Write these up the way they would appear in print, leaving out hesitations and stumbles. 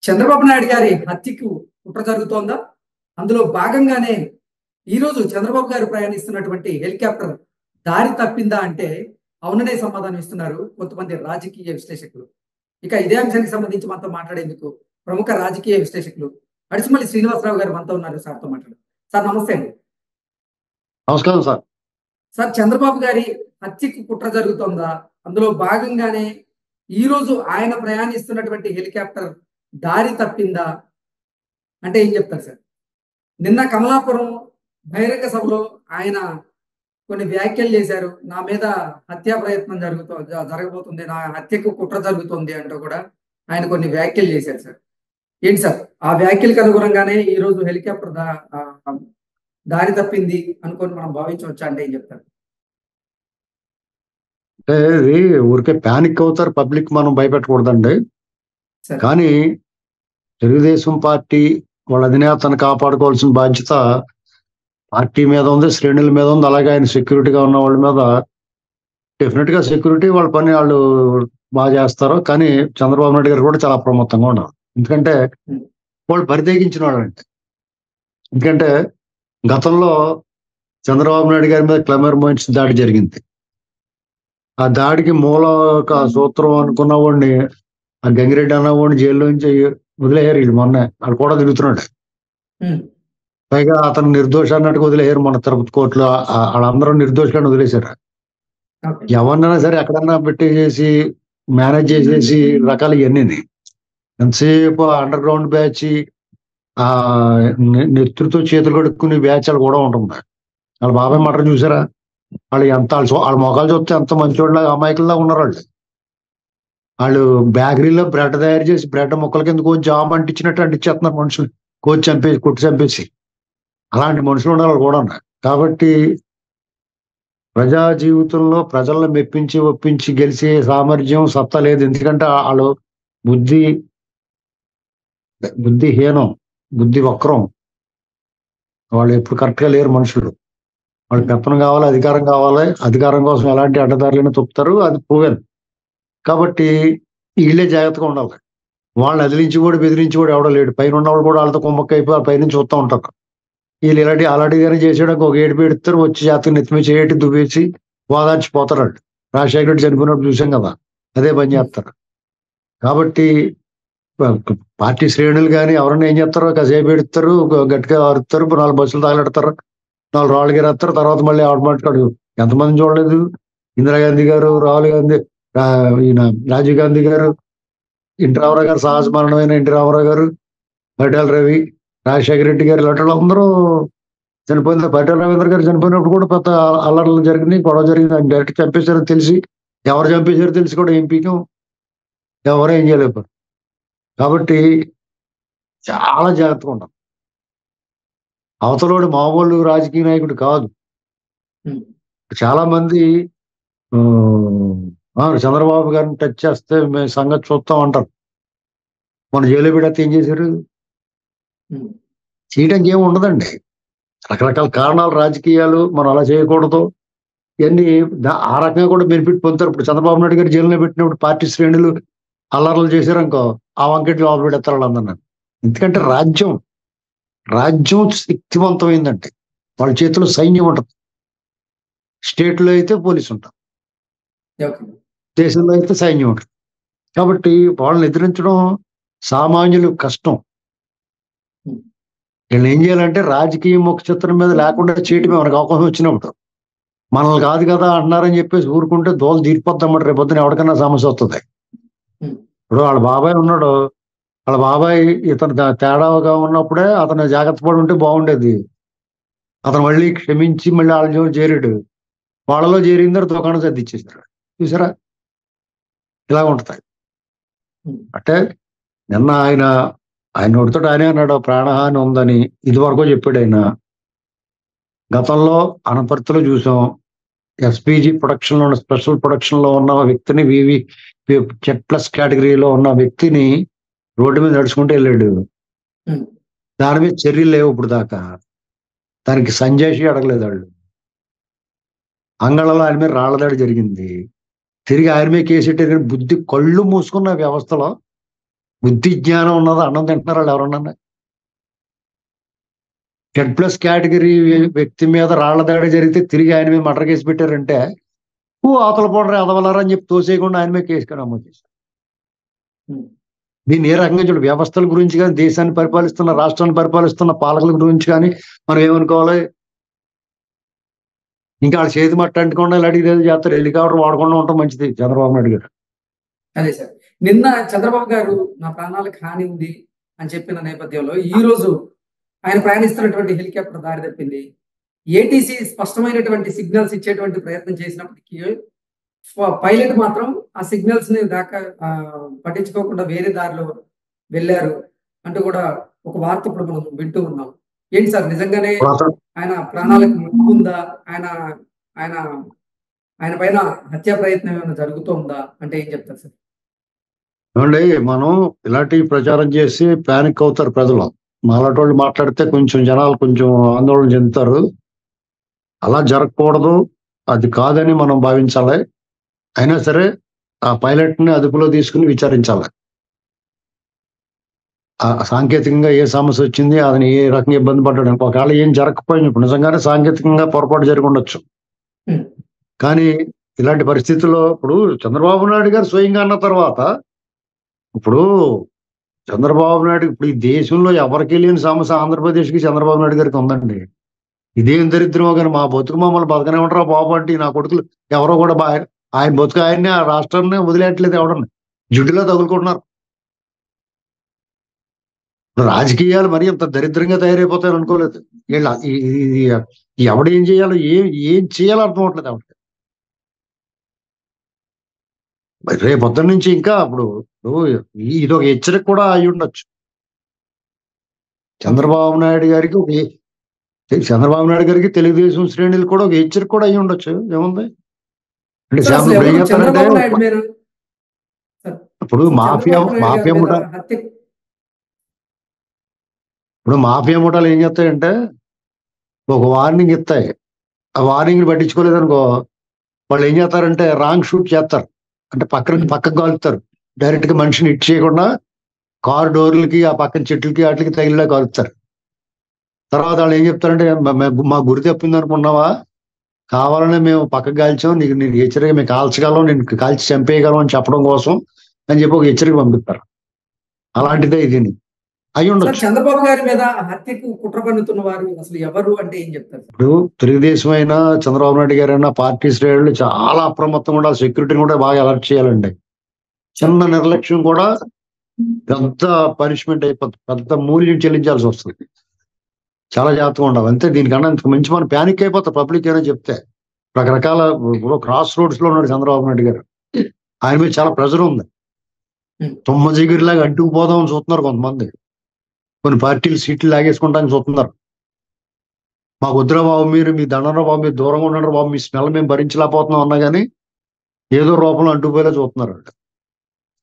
చంద్రబాబు నాయుడు గారి హత్యకు కుట్ర జరుగుతోందా? అందులో భాగంగానే ఈరోజు చంద్రబాబు గారు ప్రయాణిస్తున్నటువంటి హెలికాప్టర్ దారి తప్పిందా అంటే అవుననే సమాధానం ఇస్తున్నారు కొంతమంది రాజకీయ విశ్లేషకులు. ఇక ఇదే అంశానికి సంబంధించి మనతో మాట్లాడేందుకు ప్రముఖ రాజకీయ విశ్లేషకులు అడిసిమల్లి శ్రీనివాసరావు గారు మనతో ఉన్నారు. సార్తో మాట్లాడు. సార్ నమస్తే అండి. నమస్కారం సార్. సార్, చంద్రబాబు గారి హత్యకు కుట్ర జరుగుతోందా? అందులో భాగంగానే ఈరోజు ఆయన ప్రయాణిస్తున్నటువంటి హెలికాప్టర్ దారి తప్పిందా అంటే ఏం చెప్తారు సార్? నిన్న కమలాపురం బహిరంగ సభలో ఆయన కొన్ని వ్యాఖ్యలు చేశారు. నా మీద హత్యా ప్రయత్నం జరగబోతుంది, నా హత్యకు కుట్ర జరుగుతుంది అంటూ కూడా ఆయన కొన్ని వ్యాఖ్యలు చేశారు సార్. ఏంటి సార్, ఆ వ్యాఖ్యలకు అనుగుణంగానే ఈ రోజు హెలికాప్టర్ దారి తప్పింది అనుకొని మనం భావించవచ్చా అంటే ఏం చెప్తారు? అంటే ఇది ఊరికే ప్యానిక్ అవుతారు పబ్లిక్, మనం భయపెట్టకూడదండి. సార్ కానీ తెలుగుదేశం పార్టీ వాళ్ళ అధినేతను కాపాడుకోవాల్సిన బాధ్యత పార్టీ మీద ఉంది, శ్రేణుల మీద ఉంది. అలాగే ఆయన సెక్యూరిటీగా ఉన్న వాళ్ళ మీద డెఫినెట్ గా సెక్యూరిటీ వాళ్ళ పని వాళ్ళు బాగా చేస్తారు. కానీ చంద్రబాబు నాయుడు గారు కూడా చాలా అప్రమత్తంగా ఉన్నారు. ఎందుకంటే వాళ్ళు పరితేగించిన వాళ్ళు అంటే. ఎందుకంటే గతంలో చంద్రబాబు నాయుడు గారి మీద క్లెమర్ మోయిన్స్ దాడి జరిగింది. ఆ దాడికి మూల సూత్రం అనుకున్న వాడిని, ఆ గంగిరెడ్డి అన్నవాడిని జైల్లో నుంచి వదిలేయారు. వీళ్ళు మొన్న వాళ్ళు కూడా తిరుగుతున్నాడు. పైగా అతను నిర్దోష అన్నట్టుగా వదిలేయారు మొన్న తిరుపతి కోర్టులో. వాళ్ళందరూ నిర్దోషాన్ని వదిలేశారు. ఎవరినైనా సరే ఎక్కడన్నా పెట్టేసేసి మేనేజ్ చేసేసి రకాలు ఇవన్నీ. ఎంతసేపు అండర్ గ్రౌండ్ బ్యాచ్, ఆ నెత్తుతో చేతులు కడుక్కునే బ్యాచ్ వాళ్ళు కూడా ఉంటుంది. వాళ్ళ బాబాయ్ మటర్ చూసారా? వాళ్ళు ఎంత వాళ్ళ మొఖాలు చూస్తే ఎంత మంచివాళ్ళ అమాయకుల్లా ఉన్నారు. వాళ్ళు బేకరీలో బ్రెడ్ తయారు చేసి బ్రెడ్ ముక్కల కింద కోచి జామ్ అంటించినట్టు అంటించేస్తున్నారు మనుషులు, కోచి చంపేసి కొట్టి చంపేసి. అలాంటి మనుషులు ఉండాలి కూడా. కాబట్టి ప్రజా జీవితంలో ప్రజలను మెప్పించి ఒప్పించి గెలిచే సామర్థ్యం సత్తా లేదు. ఎందుకంటే వాళ్ళు బుద్ధిహీనం, బుద్ధి వక్రం. వాళ్ళు ఎప్పుడు కరెక్ట్గా లేరు మనుషులు. వాళ్ళు పెత్తనం కావాలి, అధికారం కావాలి. అధికారం కోసం ఎలాంటి అడ్డదారులైనా తొక్కుతారు, అది ప్రూవెన్. కాబట్టి వీళ్ళే జాగ్రత్తగా ఉండాలి. వాళ్ళని అదిలించి కూడా బెదిరించి కూడా ఎవడో లేడు. పైన ఉన్నవాళ్ళు కూడా వాళ్ళతో కుమ్మక్క అయిపోయి పైనుంచి చూస్తూ ఉంటారు. వీళ్ళు అలాంటిగానే చేసేయడానికి ఒక ఏడు పెడతారు, వచ్చి జాతకు నెత్తిమి చేయటి దువ్వేసి ఓదార్చిపోతారు. వాళ్ళు రాజశేఖర రెడ్డి చనిపోయినప్పుడు చూసాం కదా, అదే పని చేస్తారు. కాబట్టి పార్టీ శ్రేణులు కానీ ఎవరైనా ఏం చేస్తారో కాసేపు పెడతారు, గట్టిగా అరుతారు, 4 బస్సులు తగలెడతారు, 4 రాళ్ళు గిరేస్తారు. తర్వాత మళ్ళీ ఆవిడ మాట్లాడు. ఎంతమంది చూడలేదు? ఇందిరాగాంధీ గారు, రాహుల్ గాంధీ, ఈయన రాజీవ్ గాంధీ గారు, ఎన్టీ రామారావు గారు, సహజ మరణమైన ఎన్టీ రామారావు గారు, పటేల్ రవి, రాజశేఖర రెడ్డి గారు, ఇలాంటి వాళ్ళు అందరూ చనిపోయింది. పటేల్ రవీంద్ర గారు చనిపోయినప్పుడు కూడా పెద్ద అల్లర్లు జరిగినాయి, గొడవ జరిగింది. ఆయన డైరెక్ట్ చంపేశారని తెలిసి, ఎవరు చంపేశారో తెలిసి కూడా ఏం పీకం, ఎవరో ఏం చేయలేకపోయారు. కాబట్టి చాలా జాగ్రత్తగా ఉంటాం. అవతలోడు మామూలు రాజకీయ నాయకుడు కాదు. చాలా మంది చంద్రబాబు గారిని టచ్ చేస్తే మేము సంగతి చూస్తాం అంటారు. మన జైలు పెడితే ఏం చేశారు? చేయడానికి ఏమి ఉండదండి. రకరకాల కారణాలు, రాజకీయాలు. మనం అలా చేయకూడదు ఇవన్నీ. ఆ రకంగా కూడా బెనిఫిట్ పొందుతారు. ఇప్పుడు చంద్రబాబు నాయుడు గారు జైల్లో పెట్టినప్పుడు పార్టీ శ్రేణులు అల్లర్లు చేశారనుకో, ఆ వంకెట్ లోపల పెడతారు వాళ్ళందరూ. ఎందుకంటే రాజ్యం శక్తివంతమైందంటే వాళ్ళ చేతిలో సైన్యం ఉంటుంది. స్టేట్లో అయితే పోలీసు ఉంటారు, దేశంలో అయితే సైన్యం ఉంటుంది. కాబట్టి వాళ్ళని ఎదిరించడం సామాన్యులు కష్టం. వీళ్ళు ఏం చేయాలంటే రాజకీయ ముఖ చిత్రం మీద లేకుండా చేయటమే. మనకు అవకాశం వచ్చినప్పుడు మనల్ని కాదు కదా అంటున్నారని చెప్పేసి ఊరుకుంటే దోలు తీరిపోద్దామంటే రేపు పొద్దున ఎవరికైనా సమస్య వస్తుంది. ఇప్పుడు వాళ్ళ బాబాయ్ ఉన్నాడు, వాళ్ళ బాబాయ్ ఇతను తేడాగా ఉన్నప్పుడే అతను జాగ్రత్త పడి ఉంటే బాగుండేది. అతను మళ్ళీ క్షమించి మళ్ళీ వాళ్ళ జోలు చేరాడు. వాళ్ళలో చేరిన తర్వాత దుకాణం సర్దిచ్చేసారు. చూసారా ఇలా ఉంటాయి. అంటే నిన్న ఆయన నోటితో ఆయనే అన్నాడు ప్రాణహాని ఉందని. ఇదివరకు చెప్పాడు ఆయన. గతంలో అనపర్తిలో చూసాం, ఎస్పీజీ ప్రొడక్షన్ లో, స్పెషల్ ప్రొడక్షన్ లో ఉన్న వ్యక్తిని, Z+ కేటగిరీలో ఉన్న వ్యక్తిని రోడ్డు మీద నడుచుకుంటూ వెళ్ళాడు. దాని మీద చర్యలు లేవు ఇప్పుడు దాకా. దానికి సంజాయిషి అడగలేదు వాళ్ళు. అంగళంలో ఆయన మీద రాళ్లదాడి జరిగింది. తిరిగి ఆయన మీద కేసు పెట్టారు. బుద్ధి కళ్ళు మూసుకున్న వ్యవస్థలో బుద్ధి జ్ఞానం ఉన్నది, అన్నం తింటున్నారు వాళ్ళు ఎవరన్నా? 10+ కేటగిరీ వ్యక్తి మీద రాళ్ల దాడి జరిగితే తిరిగి ఆయన మీద మర్డర్ కేసు పెట్టారంటే అవతల పోడరు ఎదవలరా అని చెప్పి తోసేయకుండా ఆయన మీద కేసు నమోదు చేశారు. దీన్ని ఏ రకంగా చూడు, వ్యవస్థల గురించి కానీ, దేశాన్ని పరిపాలిస్తున్న, రాష్ట్రాన్ని పరిపాలిస్తున్న పాలకుల గురించి కానీ మనం ఏమనుకోవాలి? ఇంకా వాళ్ళ చేతి మట్ట అంటుకుండా ఇలాంటిది ఏదో చేస్తారు. హెలికాప్టర్ వాడకుండా ఉండటం మంచిది చంద్రబాబు నాయుడు గారు. అదే సార్, నిన్న చంద్రబాబు గారు నా ప్రాణాలకు హాని ఉంది అని చెప్పిన నేపథ్యంలో ఈ రోజు ఆయన ప్రయాణిస్తున్నటువంటి హెలికాప్టర్ దారి తప్పింది. ఏటీసీ స్పష్టమైనటువంటి సిగ్నల్స్ ఇచ్చేటువంటి ప్రయత్నం చేసినప్పటికీ పైలట్ మాత్రం ఆ సిగ్నల్స్ ని దాకా పట్టించుకోకుండా వేరే దారిలో వెళ్ళారు అంటూ కూడా ఒక వార్త ఇప్పుడు మనం వింటూ ఉన్నాం. ఏంటి సార్, నిజంగానే ఆయన ప్రాణాలకు ముప్పు ఉందా? ఆయన ఆయన ఆయన పైన హత్యా ప్రయత్నం ఏమైనా జరుగుతుందా అంటే ఏం చెప్తారు సార్? ఏమండి, మనం ఇలాంటి ప్రచారం చేసి ప్యానిక్ అవుతారు ప్రజలు. మాలాంటి వాళ్ళు మాట్లాడితే కొంచెం జనాలు కొంచెం ఆందోళన చెందుతారు. అలా జరగకూడదు, అది కాదని మనం భావించాలి. అయినా సరే ఆ పైలట్ ని అదుపులో తీసుకుని విచారించాలి. సాంకేతికంగా ఏ సమస్య వచ్చింది, అతను ఏ రకంగా ఇబ్బంది పడ్డాడు, ఒకవేళ ఏం జరగకపోయినప్పుడు నిజంగానే సాంకేతికంగా పొరపాటు జరిగి ఉండొచ్చు. కానీ ఇలాంటి పరిస్థితుల్లో ఇప్పుడు చంద్రబాబు నాయుడు గారు స్వయంగా అన్న తర్వాత, ఇప్పుడు చంద్రబాబు నాయుడు ఇప్పుడు ఈ దేశంలో ఎవరికి లేని సమస్య ఆంధ్రప్రదేశ్కి చంద్రబాబు నాయుడు గారికి ఉందండి. ఇదేం దరిద్రమో కానీ మా బతుకు మమ్మల్ని బతకనే ఉంటారా బాబు అంటే నా కొడుకులు ఎవరో కూడా ఆయన బతుకు ఆయన్ని, ఆ రాష్ట్రాన్ని వదిలేయట్లేదు. ఎవడన్నా జుట్టులో తగులుకుంటున్నారు. రాజకీయాలు మరి అంత దరిద్రంగా తయారైపోతాయని అనుకోలేదు. వీళ్ళ ఎవడేం చేయాలో ఏం చేయాలో అర్థం అవట్లేదు ఎవరికి. రేపు పొద్దున్న నుంచి ఇంకా ఇప్పుడు ఇది ఒక హెచ్చరిక కూడా అయి ఉండొచ్చు చంద్రబాబు నాయుడు గారికి, తెలుగుదేశం శ్రేణులు కూడా ఒక హెచ్చరిక కూడా అయి ఉండొచ్చు. ఏముంది అంటే ఇప్పుడు మాఫియా ముఠాలు ఏం చేస్తాయంటే ఒక వార్నింగ్ ఇస్తాయి. ఆ వార్నింగ్ పట్టించుకోలేదనుకో వాళ్ళు ఏం చేస్తారంటే రాంగ్ షూట్ చేస్తారు. అంటే పక్కకు కాలుస్తారు. డైరెక్ట్ గా మనిషిని హిట్ చేయకుండా కారు డోర్లకి, ఆ పక్కన చెట్లకి వాటికి తగిలిలా కాలుస్తారు. తర్వాత వాళ్ళు ఏం చెప్తారంటే మా గురి తప్పింది అనుకున్నావా, కావాలనే మేము పక్కకు కాల్చాం, నీకు హెచ్చరిక మేము కాల్చగలం, నేను కాల్చి చంపేయగలం అని చెప్పడం కోసం అని చెప్పి ఒక హెచ్చరిక పంపిస్తారు. అలాంటిదే ఇది అయి ఉండొచ్చు. చంద్రబాబు గారి మీద హత్యకు కుట్ర పన్నుతున్న వారు అసలు ఎవరు అంటే ఏం చెప్తారు? ఇప్పుడు తెలుగుదేశం అయినా చంద్రబాబు నాయుడు గారు అయినా పార్టీ శ్రేణులు చాలా అప్రమత్తంగా ఉండాలి. సెక్యూరిటీని కూడా బాగా అలర్ట్ చేయాలండి. చిన్న నిర్లక్ష్యం కూడా పెద్ద పనిష్మెంట్ అయిపోతుంది, పెద్ద మూల్యం చెల్లించాల్సి వస్తుంది. చాలా జాగ్రత్తగా ఉండాలి. అంతే, దీనికన్నా ఇంతకు మించి మనం ప్యానిక్ అయిపోతాం పబ్లిక్ అయినా చెప్తే. రకరకాల క్రాస్ రోడ్స్ లో ఉన్నాడు చంద్రబాబు నాయుడు గారు. ఆయన మీద చాలా ప్రెజర్ ఉంది. తుమ్మజిగిరిలాగా అంటుకుపోదామని చూస్తున్నారు కొంతమంది. కొన్ని పార్టీలు సీట్లు లాగేసుకుంటానికి చూస్తున్నారు. మాకు వద్దురా బాబు, మీ దండరా బాబు, మీరు దూరంగా ఉండరు బాబు, మీ స్మెల్ మేము భరించలేకపోతున్నాం అన్నా కానీ ఏదో రూపంలో అంటుకుపోయేలా చూస్తున్నారు.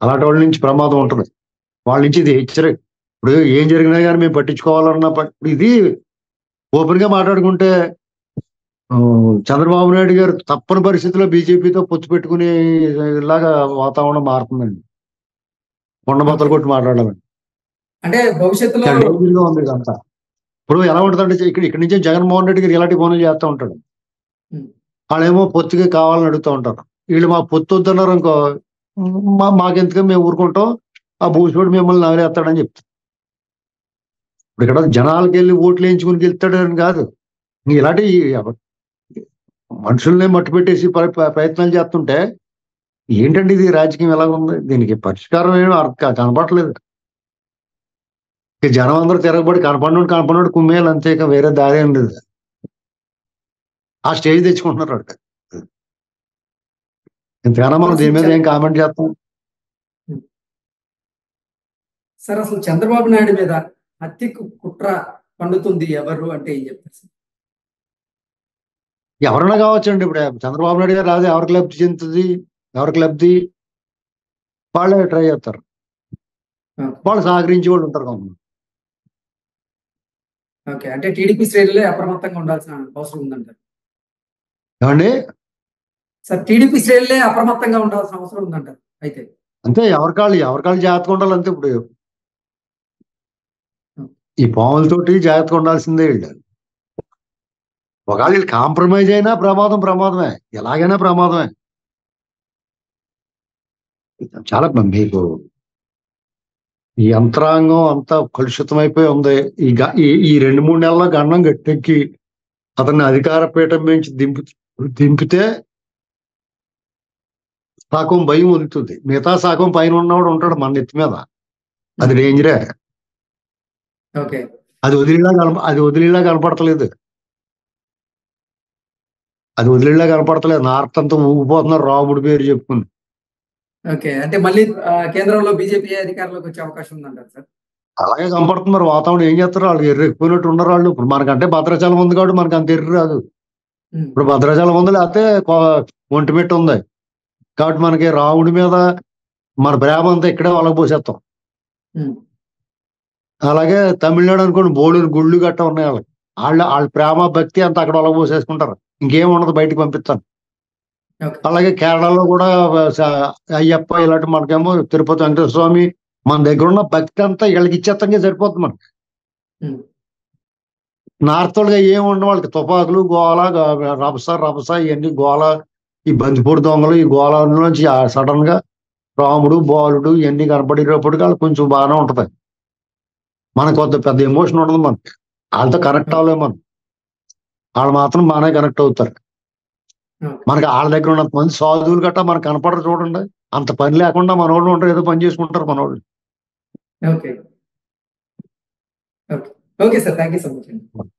అలాంటి వాళ్ళ నుంచి ప్రమాదం ఉంటుంది. వాళ్ళ నుంచి ఇది హెచ్చరిక. ఇప్పుడు ఏం జరిగినా కానీ మేము పట్టించుకోవాలన్నా ఇది ఓపెన్ గా మాట్లాడుకుంటే చంద్రబాబు నాయుడు గారు తప్పని పరిస్థితిలో బీజేపీతో పొత్తు పెట్టుకునే ఇలాగా వాతావరణం మారుతుందండి. కొండబద్దలు కొట్టి మాట్లాడాలండి. అంటే భవిష్యత్తులో ఉంది ఇదంతా. ఇప్పుడు ఎలా ఉంటుందంటే ఇక్కడ నుంచి జగన్మోహన్ రెడ్డి గారు ఇలాంటి పనులు చేస్తూ ఉంటాడు. వాళ్ళేమో పొత్తుగా కావాలని అడుగుతూ ఉంటారు. వీళ్ళు మా పొత్తు వద్దన్నారు అనుకో, మాకెందుకు మేము ఊరుకుంటాం, ఆ భూషుడు మిమ్మల్ని నవలేస్తాడని చెప్తారు. ఇప్పుడు ఇక్కడ జనాలకి వెళ్ళి ఓట్లు వేయించుకుని గెలుస్తాడని కాదు, ఇలాంటి మనుషుల్నే మట్టు పెట్టేసి ప్రయత్నాలు చేస్తుంటే ఏంటండి ఇది రాజకీయం ఎలాగుంది? దీనికి పరిష్కారం ఏమీ కనపడలేదు. జనం అందరూ తిరగబడి కనపడినోడు కుమ్మేయాలి, అంతే, వేరే దారి ఏం లేదు. ఆ స్టేజ్ తెచ్చుకుంటున్నారు అక్కడ. ఇంతకన్నా మనం దీని మీద ఏం కామెంట్ చేస్తాం? సార్, అసలు చంద్రబాబు నాయుడు మీద హత్యకు కుట్ర పండుతుంది ఎవరు అంటే ఏం చెప్తారు సార్? ఎవరైనా కావచ్చండి. ఇప్పుడు చంద్రబాబు నాయుడు గారు రాదు, ఎవరికి లబ్ధి చెందుతుంది, ఎవరికి లబ్ధి వాళ్ళే ట్రై చేస్తారు. వాళ్ళు సహకరించి వాళ్ళు ఉంటారు కొంతమంది. ఓకే, అంటే టీడీపీ శ్రేణులే అప్రమత్తంగా ఉండాల్సిన అవసరం ఉందంటారు. ఏమండి సార్, టీడీపీ శ్రేణులే అప్రమత్తంగా ఉండాల్సిన అవసరం ఉందంటారు అయితే? అంతే ఎవరికాళ్ళు జాగ్రత్తగా ఉండాలి అంతే. ఇప్పుడు ఈ పాములతోటి జాగ్రత్తగా ఉండాల్సిందే వీళ్ళు. ఒకవేళ వీళ్ళు కాంప్రమైజ్ అయినా ప్రమాదమే, ఎలాగైనా ప్రమాదమే. చాలా మీకు ఈ యంత్రాంగం అంతా కలుషితమైపోయి ఉంది. ఈ 2-3 నెలల గండం గట్టెక్కి అతన్ని అధికార పీఠం నుంచి దింపితే సగం భయం వదులుతుంది, మిగతా సగం పైన ఉన్నవాడు ఉంటాడు మన నెత్తి మీద. అది డేంజరే. ఓకే. అది వదిలేలా కనపడతలేదు. నార్త్ అంతా ఊగిపోతున్నారు రాముడి పేరు చెప్పుకుని. ఓకే. అంటే మళ్ళీ కేంద్రంలో బీజేపీ అధికారంలోకి వచ్చే అవకాశం ఉందంటారు సార్? అలాగే కనపడుతుంది. మరి వాతావరణం ఏం చేస్తారు, వాళ్ళు ఎర్రెక్కిపోయినట్టు ఉన్నారు వాళ్ళు. ఇప్పుడు మనకంటే భద్రాచలం ఉంది కాబట్టి మనకు అంత ఎర్రి రాదు. ఇప్పుడు భద్రాచలం ఉంది, లేకపోతే ఒంటిమిట్ట ఉంది కాబట్టి మనకి రాముడి మీద మన ప్రేమ అంతా ఇక్కడే ఒలగపోసేస్తాం. అలాగే తమిళనాడు అనుకోండి, బోళూరు గుళ్ళు గట్ట ఉన్నాయి వాళ్ళకి. వాళ్ళ ప్రేమ భక్తి అంతా అక్కడ ఒలగపోసేసుకుంటారు, ఇంకేం ఉండదు, బయటకు పంపిస్తాను. అలాగే కేరళలో కూడా అయ్యప్ప ఇలాంటి, మనకేమో తిరుపతి వెంకటేశ్వర స్వామి, మన దగ్గర ఉన్న భక్తి అంతా వీళ్ళకి ఇచ్చేస్తాకే సరిపోతుంది మనకి. నార్త్ వాళ్ళగా ఏమి ఉండవు, వాళ్ళకి తుపాకులు, గోల, రభస ఇవన్నీ గోల, ఈ బందిపూడి దొంగలు, ఈ గోల నుంచి సడన్ గా రాముడు బాలుడు ఇవన్నీ కనపడేటప్పటికి వాళ్ళు కొంచెం బాగానే ఉంటది. మనకు కొంత పెద్ద ఎమోషన్ ఉండదు మనకి. వాళ్ళతో కనెక్ట్ అవ్వలేము మనం, వాళ్ళు మాత్రం బాగానే కనెక్ట్ అవుతారు. మనకి వాళ్ళ దగ్గర ఉన్నంత మంది సాధువులు గట్టా మనకు కనపడరు చూడండి. అంత పని లేకుండా మనోళ్ళు ఉంటారు, ఏదో పని చేసుకుంటారు మనోళ్ళు. Okay. Okay sir, thank you so much.